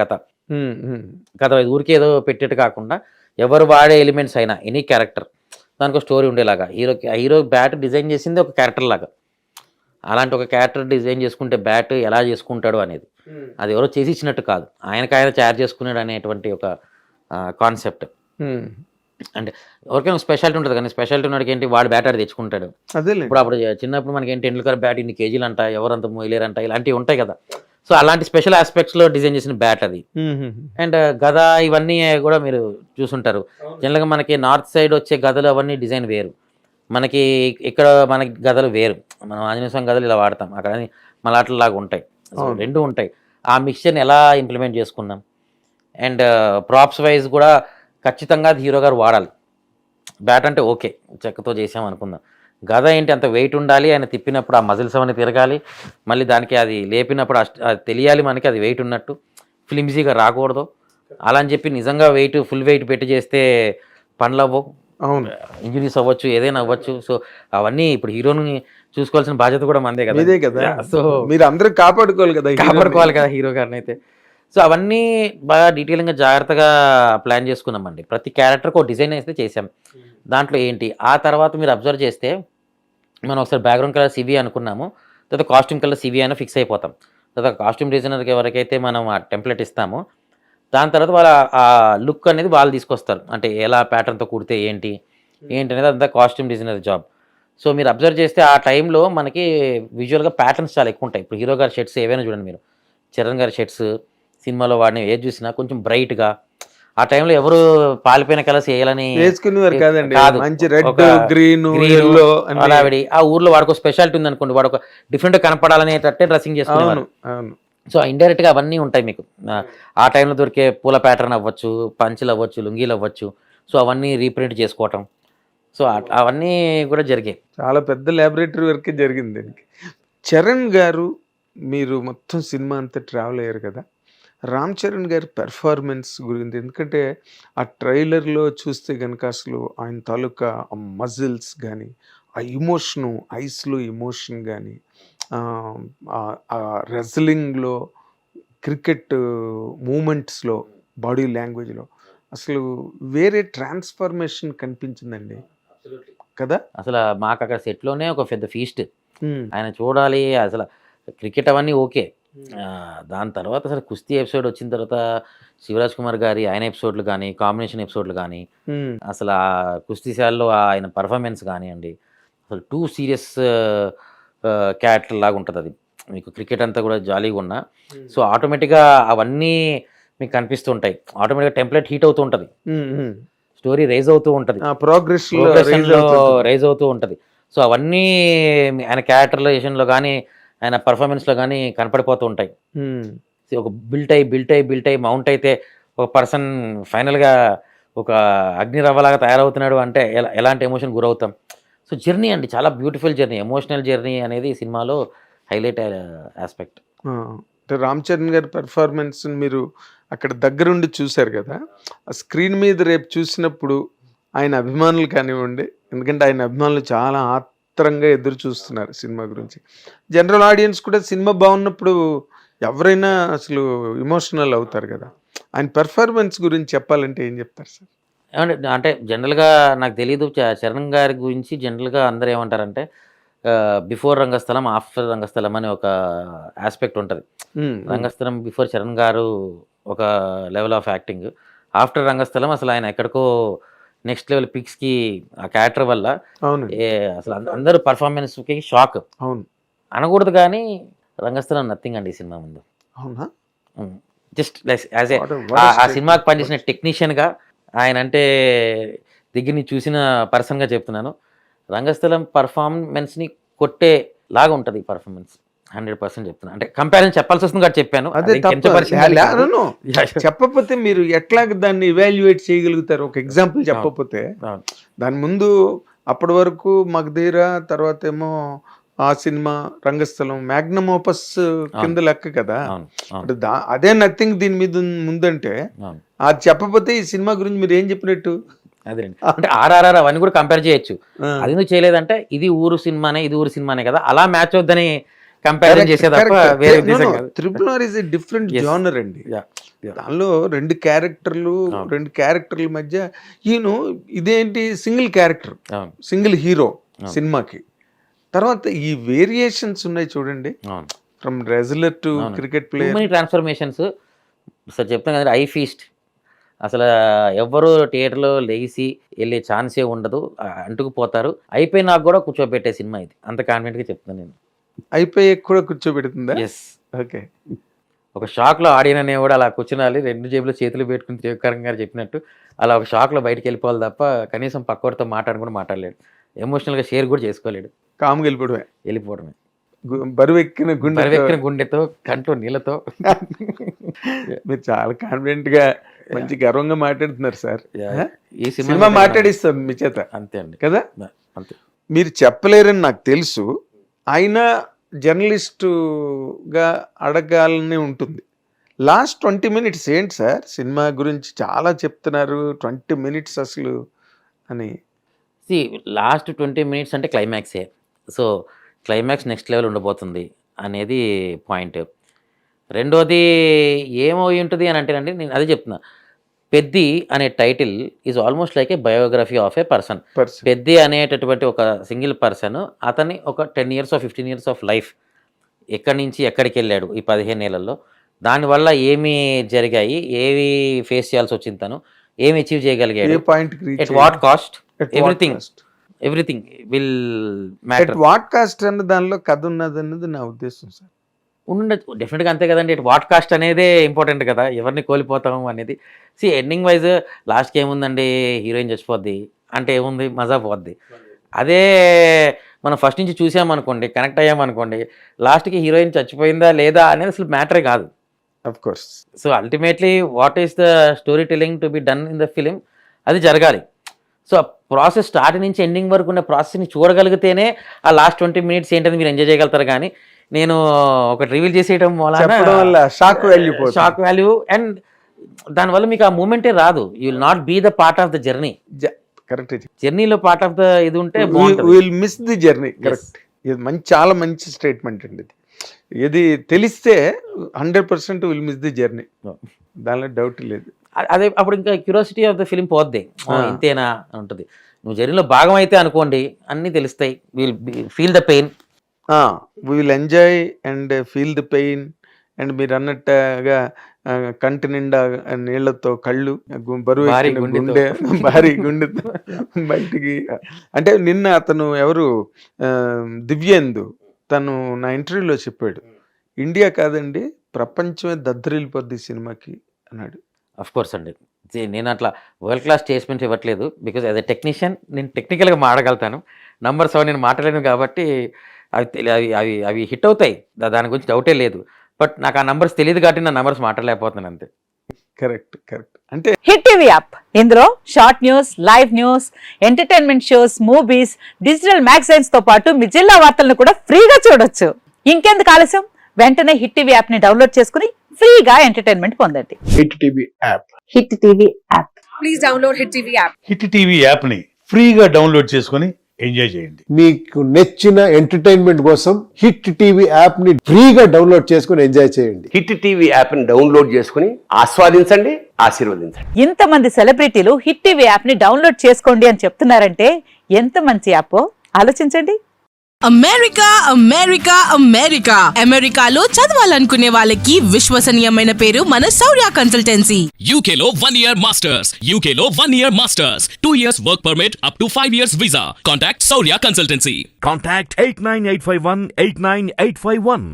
కథ కథ ఊరికే ఏదో పెట్టేట్టు కాకుండా ఎవరు వాడే ఎలిమెంట్స్ అయినా ఎనీ క్యారెక్టర్ దానికి స్టోరీ ఉండేలాగా హీరో బ్యాట్ డిజైన్ చేసింది ఒక క్యారెక్టర్ లాగా. అలాంటి ఒక క్యారెక్టర్ డిజైన్ చేసుకుంటే బ్యాట్ ఎలా చేసుకుంటాడు అనేది అది ఎవరో చేసి ఇచ్చినట్టు కాదు, ఆయన తయారు చేసుకున్నాడు అనేటువంటి ఒక కాన్సెప్ట్. అంటే ఎవరికైనా స్పెషాలిటీ ఉంటుంది కానీ స్పెషాలిటీ ఉన్నడికి ఏంటి వాడు బ్యాట్ ఆడి తెచ్చుకుంటాడు. అప్పుడు చిన్నప్పుడు మనకి ఏంటి టెండూల్కర్ బ్యాట్ ఇన్ని కేజీలు అంట, ఎవరంత మొయ్యలేరంట, ఇలాంటివి ఉంటాయి కదా. సో అలాంటి స్పెషల్ ఆస్పెక్ట్స్లో డిజైన్ చేసిన బ్యాట్ అది. అండ్ గద ఇవన్నీ కూడా మీరు చూసుంటారు. జనరల్గా మనకి నార్త్ సైడ్ వచ్చే గదలు అవన్నీ డిజైన్ వేరు, మనకి ఇక్కడ మనకి గదలు వేరు. మనం ఆంజనేయ స్వామి గదలు ఇలా వాడతాం, అక్కడ మలాట్లలాగా ఉంటాయి, రెండు ఉంటాయి. ఆ మిక్స్చర్ని ఎలా ఇంప్లిమెంట్ చేసుకున్నాం. అండ్ ప్రాప్స్ వైజ్ కూడా ఖచ్చితంగా అది హీరో గారు వాడాలి. బ్యాట్ అంటే ఓకే చెక్కతో చేసాం అనుకుందాం, గద ఏంటి అంత వెయిట్ ఉండాలి, ఆయన తిప్పినప్పుడు ఆ మజిల్స్ అవన్నీ తిరగాలి, మళ్ళీ దానికి అది లేపినప్పుడు అది తెలియాలి మనకి అది వెయిట్ ఉన్నట్టు, ఫ్లిమ్జీగా రాకూడదు. అలా అని చెప్పి నిజంగా వెయిట్ ఫుల్ వెయిట్ పెట్టి చేస్తే పనులు అవ్వవు, అవును ఇంజురీస్ అవ్వచ్చు, ఏదైనా అవ్వచ్చు. సో అవన్నీ ఇప్పుడు హీరోని చూసుకోవాల్సిన బాధ్యత కూడా మనదే కదా. సో మీరు అందరూ కాపాడుకోవాలి కదా హీరో గారిని అయితే. సో అవన్నీ బాగా డీటెయిల్గా జాగ్రత్తగా ప్లాన్ చేసుకున్నామండి. ప్రతి క్యారెక్టర్కి ఒక డిజైన్ అయితే చేసాం. దాంట్లో ఏంటి ఆ తర్వాత మీరు అబ్జర్వ్ చేస్తే మనం ఒకసారి బ్యాక్గ్రౌండ్ కలర్ సివి అనుకున్నాము, తర్వాత కాస్ట్యూమ్ కలర్ సివి అయినా ఫిక్స్ అయిపోతాం. తర్వాత కాస్ట్యూమ్ డిజైనర్కి ఎవరికైతే మనం ఆ టెంప్లెట్ ఇస్తామో దాని తర్వాత వాళ్ళ ఆ లుక్ అనేది వాళ్ళు తీసుకొస్తారు, అంటే ఎలా ప్యాటర్న్తో కుడితే ఏంటి అనేది అంతా కాస్ట్యూమ్ డిజైనర్ జాబ్. సో మీరు అబ్జర్వ్ చేస్తే ఆ టైంలో మనకి విజువల్గా ప్యాటర్న్స్ చాలా ఎక్కువ ఉంటాయి. ఇప్పుడు హీరో గారి షర్ట్స్ ఏవైనా చూడండి మీరు, చరణ్ గారి షర్ట్స్ సినిమాలో వాడిని ఏది చూసినా కొంచెం బ్రైట్గా, ఆ టైంలో ఎవరు పాలిపోయిన కలర్స్ వేయాలని కాదు, అలావిడి ఆ ఊర్లో వాడికి స్పెషాలిటీ ఉంది అనుకోండి, వాడు ఒక డిఫరెంట్గా కనపడాలనేటట్టే డ్రెస్సింగ్ చేసుకునేవారు. సో ఇండైరెక్ట్గా అవన్నీ ఉంటాయి మీకు. ఆ టైంలో దొరికే పూల ప్యాటర్న్ అవ్వచ్చు, పంచులు అవ్వచ్చు, లుంగీలు అవ్వచ్చు. సో అవన్నీ రీప్రింట్ చేసుకోవటం, సో అవన్నీ కూడా జరిగాయి. చాలా పెద్ద ల్యాబొరేటరీ వర్క్ జరిగింది దీనికి. చరణ్ గారు మీరు మొత్తం సినిమా అంతా ట్రావెల్ అయ్యారు కదా, రామ్ చరణ్ గారి పెర్ఫార్మెన్స్ గురించి, ఎందుకంటే ఆ ట్రైలర్లో చూస్తే కనుక అసలు ఆయన తాలూకా ఆ మజిల్స్ కానీ, ఆ ఇమోషను ఐస్లో ఇమోషన్ కానీ, రెజ్లింగ్లో, క్రికెట్ మూమెంట్స్లో, బాడీ లాంగ్వేజ్లో అసలు వేరే ట్రాన్స్ఫర్మేషన్ కనిపించిందండి కదా. అసలు మాకు అక్కడ సెట్లోనే ఒక పెద్ద ఫీస్ట్, ఆయన చూడాలి. అసలు క్రికెట్ అవన్నీ ఓకే, దాని తర్వాత అసలు కుస్తీ ఎపిసోడ్ వచ్చిన తర్వాత శివరాజ్ కుమార్ గారి ఆయన ఎపిసోడ్లు కానీ, కాంబినేషన్ ఎపిసోడ్లు కానీ, అసలు ఆ కుస్తీశాలలో ఆయన పర్ఫార్మెన్స్ కానివ్వండి, అసలు టూ సీరియస్ క్యారెక్టర్ లాగా ఉంటుంది అది. మీకు క్రికెట్ అంతా కూడా జాలీగా ఉన్నా, సో ఆటోమేటిక్గా అవన్నీ మీకు కనిపిస్తుంటాయి. ఆటోమేటిక్గా టెంప్లెట్ హీట్ అవుతూ ఉంటుంది, స్టోరీ రైజ్ అవుతూ ఉంటుంది, ప్రోగ్రెషన్లో రైజ్ అవుతూ ఉంటుంది. సో అవన్నీ ఆయన క్యారెక్టరైజేషన్లో కానీ ఆయన పర్ఫార్మెన్స్లో కానీ కనపడిపోతూ ఉంటాయి. ఒక బిల్ట్ అయి మౌంట్ అయితే ఒక పర్సన్ ఫైనల్గా ఒక అగ్నిరవ్వలాగా తయారవుతున్నాడు అంటే ఎలాంటి ఎమోషన్ గురవుతాం. సో జర్నీ అండి, చాలా బ్యూటిఫుల్ జర్నీ, ఎమోషనల్ జర్నీ అనేది ఈ సినిమాలో హైలైట్ ఆస్పెక్ట్. అంటే రామ్ చరణ్ గారి పెర్ఫార్మెన్స్ మీరు అక్కడ దగ్గరుండి చూశారు కదా, ఆ స్క్రీన్ మీద రేపు చూసినప్పుడు ఆయన అభిమానులు కానివ్వండి, ఎందుకంటే ఆయన అభిమానులు చాలా ఆత్రంగా ఎదురు చూస్తున్నారు సినిమా గురించి. జనరల్ ఆడియన్స్ కూడా సినిమా బాగున్నప్పుడు ఎవరైనా అసలు ఇమోషనల్ అవుతారు కదా, ఆయన పెర్ఫార్మెన్స్ గురించి చెప్పాలంటే ఏం చెప్తారు సార్? అంటే జనరల్గా నాకు తెలీదు చరణ్ గారి గురించి. జనరల్గా అందరూ ఏమంటారంటే బిఫోర్ రంగస్థలం, ఆఫ్టర్ రంగస్థలం అనే ఒక ఆస్పెక్ట్ ఉంటుంది. రంగస్థలం బిఫోర్ చరణ్ గారు ఒక లెవెల్ ఆఫ్ యాక్టింగ్, ఆఫ్టర్ రంగస్థలం అసలు ఆయన ఎక్కడికో నెక్స్ట్ లెవెల్ పిక్స్కి ఆ క్యారెక్టర్ వల్ల అసలు అందరూ పర్ఫార్మెన్స్కి షాక్ అనకూడదు, కానీ రంగస్థలం నథింగ్ అండి ఈ సినిమా ముందు. జస్ట్ యాజ్ ఏ ఆ సినిమాకి పనిచేసిన టెక్నీషియన్గా, ఆయన అంటే దగ్గర నుంచి చూసిన పర్సన్గా చెప్తున్నాను, రంగస్థలం పర్ఫార్మెన్స్ని కొట్టే లాగా ఉంటుంది ఈ పర్ఫార్మెన్స్. 100% చెప్తున్నా, అంటే కంపారిజన్ చెప్పాల్సి వస్తుంది కాబట్టి చెప్పాను. చెప్పకపోతే మీరు ఎట్లా దాన్ని ఇవాల్యుయేట్ చేయగలుగుతారు? ఒక ఎగ్జాంపుల్ చెప్పకపోతే దాని ముందు అప్పటి వరకు మగధీర, తర్వాత ఏమో ఆ సినిమా రంగస్థలం మ్యాగ్నమ్ ఓపస్ కింద లెక్క కదా. అదే నథింగ్ దీని మీద ముందంటే అది చెప్పకపోతే ఈ సినిమా గురించి మీరు ఏం చెప్పినట్టు? అదేండి, అంటే ఆర్ఆర్ఆర్ అవన్నీ కూడా కంపేర్ చేయొచ్చు. అది ఎందుకు చేయలేదంటే ఇది ఊరు సినిమానే కదా, అలా మ్యాచ్ అవుద్దని కంపారిజన్ చేసే తప్ప వేరే ఉద్దేశం కాదు. Triple R is a different genre అండి. దానిలో రెండు క్యారెక్టర్ల మధ్య ఇదేంటి సింగిల్ క్యారెక్టర్, సింగిల్ హీరో సినిమాకి. తర్వాత ఈ వేరియేషన్స్ ఉన్నాయి చూడండి, from wrestler to cricket player, transformations. Sir చెప్తాను కదా, ఐ ఫీస్ట్ అసలు ఎవ్వరు థియేటర్లో లేచి వెళ్ళే ఛాన్సే ఉండదు, అంటుకుపోతారు. అయిపోయి నాకు కూడా కూర్చోబెట్టే సినిమా ఇది, అంత కాన్ఫిడెంట్గా చెప్తున్నాను నేను. అయిపోయి కూడా కూర్చోబెడుతుందా? ఎస్. ఓకే. ఒక షాక్లో ఆడియన్ అనే కూడా అలా కూర్చునాలి, రెండు జేబులో చేతులు పెట్టుకుని త్రివిక్రమ్ గారు చెప్పినట్టు అలా ఒక షాక్లో బయటకు వెళ్ళిపోవాలి తప్ప కనీసం పక్కవాడితో మాట్లాడలేడు, ఎమోషనల్గా షేర్ కూడా చేసుకోలేడు, కామ్గా వెళ్ళిపోవడమే. బరువెక్కిన గుండెతో కంట్లో నీళ్ళతో. మీరు చాలా కాన్ఫిడెంట్ గా మంచి గర్వంగా మాట్లాడుతున్నారు సార్. ఈ సినిమా మాట్లాడిస్తాం మీ చేత, అంతే అండి కదా. అంతే. మీరు చెప్పలేరని నాకు తెలుసు, అయినా జర్నలిస్టుగా అడగాలని ఉంటుంది. లాస్ట్ 20 minutes ఏంటి సార్ సినిమా గురించి చాలా చెప్తున్నారు, 20 minutes అసలు అని. లాస్ట్ 20 minutes అంటే క్లైమాక్సే. సో క్లైమాక్స్ నెక్స్ట్ లెవెల్ ఉండబోతుంది అనేది పాయింట్. రెండోది ఏమై ఉంటుంది అని అంటేనండి, నేను అదే చెప్తున్నా, పెద్ది అనే title is almost like A biography of A person. Peddi అనేటటువంటి ఒక సింగిల్ పర్సన్, అతన్ని ఒక 10 years or 15 years of life, ఎక్కడి నుంచి ఎక్కడికి వెళ్ళాడు ఈ 15 ఏళ్లలో, దానివల్ల ఏమి జరిగాయి, ఏవి ఫేస్ చేయాల్సి వచ్చింది, తను ఏమి అచీవ్ చేయగలిగాడు, at what cost, everything will matter. What cost అన్న దానిలో కథ ఉన్నది అన్నది నా ఉద్దేశం సార్. ఉండొచ్చు, డెఫినెట్గా అంతే కదండి. వాట్ కాస్ట్ అనేదే ఇంపార్టెంట్ కదా, ఎవరిని కోల్పోతాము అనేది. ఎండింగ్ వైజ్ లాస్ట్కి ఏముందండి, హీరోయిన్ చచ్చిపోద్ది అంటే ఏముంది, మజా పోద్ది. అదే మనం ఫస్ట్ నుంచి చూసామనుకోండి, కనెక్ట్ అయ్యామనుకోండి, లాస్ట్కి హీరోయిన్ చచ్చిపోయిందా లేదా అనేది అసలు మ్యాటరే కాదు. Of course. So ultimately what is the story telling to be done in the film, అది జరగాలి. సో ఆ ప్రాసెస్ స్టార్ట్ నుంచి ఎండింగ్ వరకు ఉన్న ప్రాసెస్ని చూడగలిగితేనే ఆ లాస్ట్ 20 minutes ఏంటని మీరు ఎంజాయ్ చేయగలుగుతారు. కానీ నేను ఒకటి రివీల్ చేసేయడం వల్ల షాక్ వాల్యూ అండ్ దానివల్ల మీకు ఆ మూమెంటే రాదు. You will not be the part of the journey. Correct. జర్నీలో పార్ట్ ఆఫ్ ద ఇది ఉంటే will miss the journey. Correct. ఇది చాలా మంచి స్టేట్మెంట్ అండి. ఇది తెలిస్తే 100% విల్ మిస్ ది జర్నీ, దానిలో డౌట్ లేదు. అదే అప్పుడు ఇంకా క్యూరియాసిటీ ఆఫ్ ద ఫిలిం పోద్ది, ఇంతేనా అని ఉంటుంది. నువ్వు జర్నీలో భాగం అయితే అనుకోండి, అన్నీ తెలుస్తాయి. Will feel the pain, we will enjoy and feel the pain. And మీరు అన్నట్టుగా కంటి నిండా నీళ్లతో కళ్ళు, బరువు గుండె, భారీ గుండెతో బయటికి. అంటే నిన్న అతను ఎవరు, దివ్యేందు, తను నా ఇంటర్వ్యూలో చెప్పాడు, ఇండియా కాదండి ప్రపంచమే దద్దరిల్లిపోద్ది సినిమాకి అన్నాడు. అఫ్ కోర్స్ అండి, నేను అట్లా వరల్డ్ క్లాస్ స్టేట్మెంట్స్ ఇవ్వట్లేదు. బికాజ్ యాజ్ ఎ టెక్నీషియన్ నేను టెక్నికల్గా మాట్లాడగలుగుతాను, నంబర్స్ అవి నేను మాట్లాడలేను కాబట్టి అవి హిట్ అవుతాయి, దాని గురించి డౌటే లేదు. బట్ నాకు ఆ నంబర్స్ తెలియదు కాబట్టి నా నంబర్స్ మాట్లాడలేకపోతున్నాను అంతే. కరెక్ట్. అంటే హిట్ టీవీ యాప్, ఇందులో short news, live news, entertainment shows, movies, digital magazines తో పాటు మీ జిల్లా వార్తలను కూడా ఫ్రీగా చూడొచ్చు. ఇంకెందుకు ఆలస్యం, వెంటనే హిట్ టీవీ యాప్ ని డౌన్లోడ్ చేసుకుని ఫ్రీగా ఎంటర్టైన్మెంట్ పొందండి. Hit TV app. Hit TV app. Please download hit TV app. Hit TV app ని ఫ్రీగా డౌన్లోడ్ చేసుకుని ఎంజాయ్ చేయండి. మీకు నచ్చిన ఎంటర్టైన్మెంట్ కోసం హిట్ టీవీ యాప్ ని ఫ్రీగా డౌన్లోడ్ చేసుకుని ఎంజాయ్ చేయండి. హిట్ టీవీ యాప్ ని డౌన్లోడ్ చేసుకుని ఆస్వాదించండి, ఆశీర్వదించండి. ఇంతమంది సెలబ్రిటీలు హిట్ టీవీ యాప్ ని డౌన్లోడ్ చేసుకోండి అని చెప్తున్నారంటే ఎంత మంచి యాప్ ఆలోచించండి. అమెరికా అమెరికా అమెరికా అమెరికాలో చదవాలనుకునే వాళ్ళకి విశ్వసనీయమైన పేరు మన శౌర్య కన్సల్టెన్సీ. UK లో 1 year masters, UK లో 1 year masters, 2 years work permit up to 5 years visa. Contact Saurya Consultancy. Contact 89851 89851.